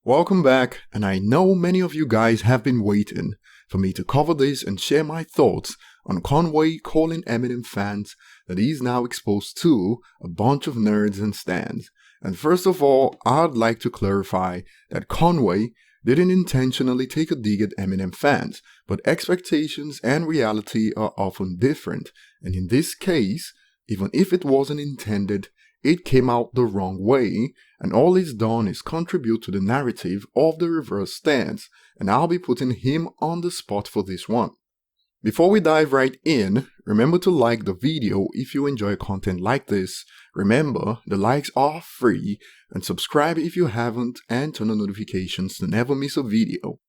Welcome back, and I know many of you guys have been waiting for me to cover this and share my thoughts on Conway calling Eminem fans that he's now exposed to a bunch of nerds and stans. And first of all, I'd like to clarify that Conway didn't intentionally take a dig at Eminem fans, but expectations and reality are often different, and in this case, even if it wasn't intended, it came out the wrong way, and all he's done is contribute to the narrative of the reverse stance, and I'll be putting him on the spot for this one. Before we dive right in, remember to like the video if you enjoy content like this. Remember, the likes are free, and subscribe if you haven't, and turn on notifications to never miss a video.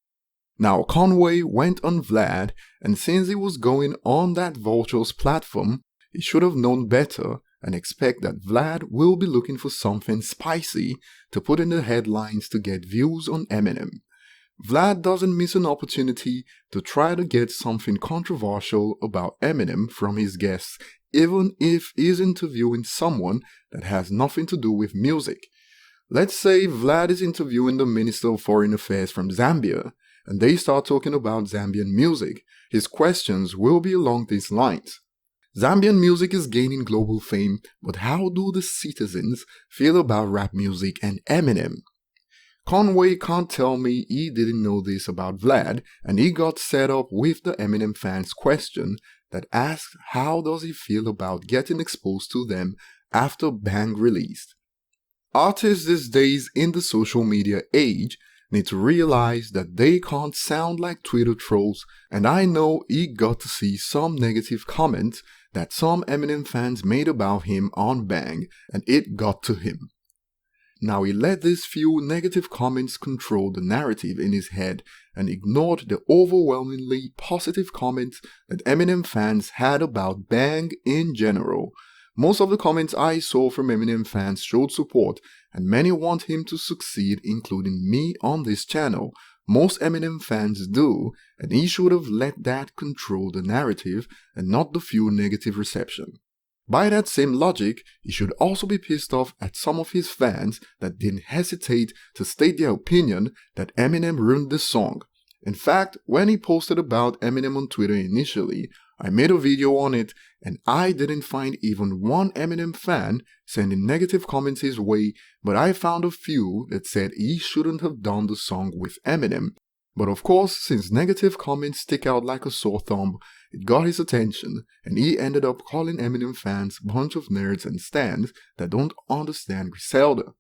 Now, Conway went on Vlad, and since he was going on that Vulture's platform, he should have known better and expect that Vlad will be looking for something spicy to put in the headlines to get views on Eminem. Vlad doesn't miss an opportunity to try to get something controversial about Eminem from his guests, even if he's interviewing someone that has nothing to do with music. Let's say Vlad is interviewing the Minister of Foreign Affairs from Zambia, and they start talking about Zambian music. His questions will be along these lines. Zambian music is gaining global fame, but how do the citizens feel about rap music and Eminem? Conway can't tell me he didn't know this about Vlad, and he got set up with the Eminem fans question that asked how does he feel about getting exposed to them after Bang released. Artists these days in the social media age need to realize that they can't sound like Twitter trolls, and I know he got to see some negative comments that some Eminem fans made about him on Bang, and it got to him. Now he let these few negative comments control the narrative in his head and ignored the overwhelmingly positive comments that Eminem fans had about Bang in general. Most of the comments I saw from Eminem fans showed support, and many want him to succeed, including me on this channel. Most Eminem fans do, and he should have let that control the narrative and not the few negative reception. By that same logic, he should also be pissed off at some of his fans that didn't hesitate to state their opinion that Eminem ruined the song. In fact, when he posted about Eminem on Twitter initially, I made a video on it, and I didn't find even one Eminem fan sending negative comments his way, but I found a few that said he shouldn't have done the song with Eminem. But of course, since negative comments stick out like a sore thumb, it got his attention, and he ended up calling Eminem fans a bunch of nerds and stans that don't understand Griselda.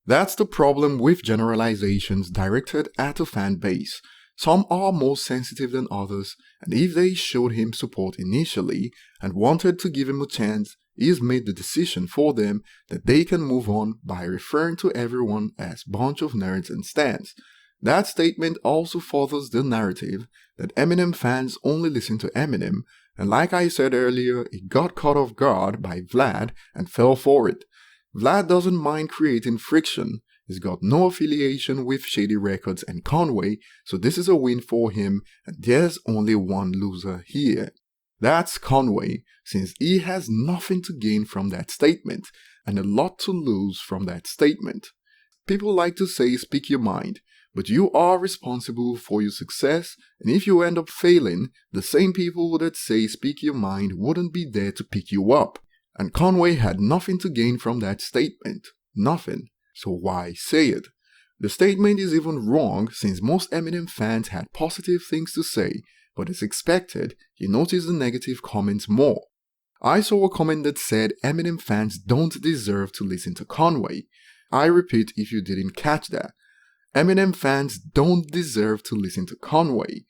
That's the problem with generalizations directed at a fan base. Some are more sensitive than others, and if they showed him support initially and wanted to give him a chance, he's made the decision for them that they can move on by referring to everyone as bunch of nerds and stans. That statement also furthers the narrative that Eminem fans only listen to Eminem, and like I said earlier, it got caught off guard by Vlad and fell for it. Vlad doesn't mind creating friction. He's got no affiliation with Shady Records and Conway, so this is a win for him, and there's only one loser here. That's Conway, since he has nothing to gain from that statement, and a lot to lose from that statement. People like to say speak your mind, but you are responsible for your success, and if you end up failing, the same people that say speak your mind wouldn't be there to pick you up. And Conway had nothing to gain from that statement. Nothing. So why say it? The statement is even wrong since most Eminem fans had positive things to say, but as expected, you notice the negative comments more. I saw a comment that said Eminem fans don't deserve to listen to Conway. I repeat if you didn't catch that. Eminem fans don't deserve to listen to Conway.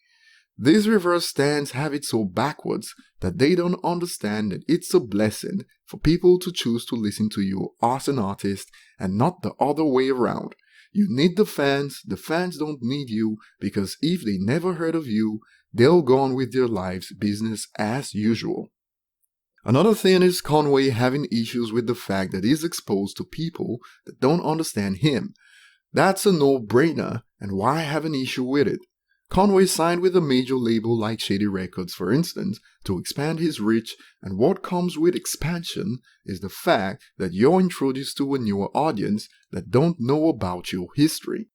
These reverse stands have it so backwards that they don't understand that it's a blessing for people to choose to listen to you as an artist and not the other way around. You need the fans don't need you, because if they never heard of you, they'll go on with their lives business as usual. Another thing is Conway having issues with the fact that he's exposed to people that don't understand him. That's a no-brainer, and why have an issue with it? Conway signed with a major label like Shady Records, for instance, to expand his reach, and what comes with expansion is the fact that you're introduced to a newer audience that don't know about your history.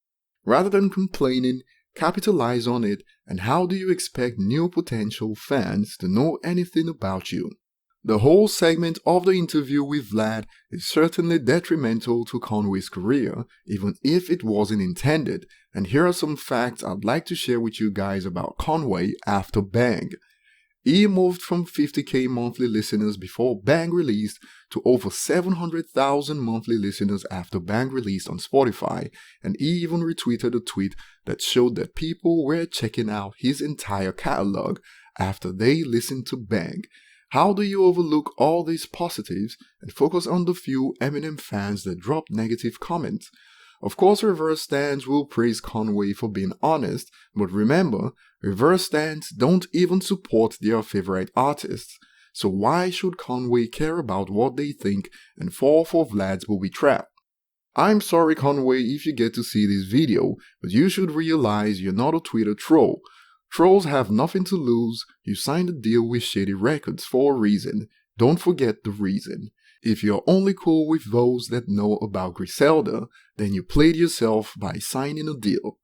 Rather than complaining, capitalize on it, and how do you expect new potential fans to know anything about you? The whole segment of the interview with Vlad is certainly detrimental to Conway's career, even if it wasn't intended, and here are some facts I'd like to share with you guys about Conway after Bang. He moved from 50k monthly listeners before Bang released to over 700,000 monthly listeners after Bang released on Spotify, and he even retweeted a tweet that showed that people were checking out his entire catalog after they listened to Bang. How do you overlook all these positives and focus on the few Eminem fans that drop negative comments? Of course, reverse stands will praise Conway for being honest, but remember, reverse stands don't even support their favorite artists. So why should Conway care about what they think and fall for Vlad's booby trap? I'm sorry Conway if you get to see this video, but you should realize you're not a Twitter troll. Trolls have nothing to lose. You signed a deal with Shady Records for a reason. Don't forget the reason. If you're only cool with those that know about Griselda, then you played yourself by signing a deal.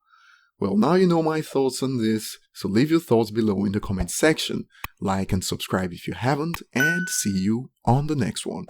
Well, now you know my thoughts on this, so leave your thoughts below in the comment section. Like and subscribe if you haven't, and see you on the next one.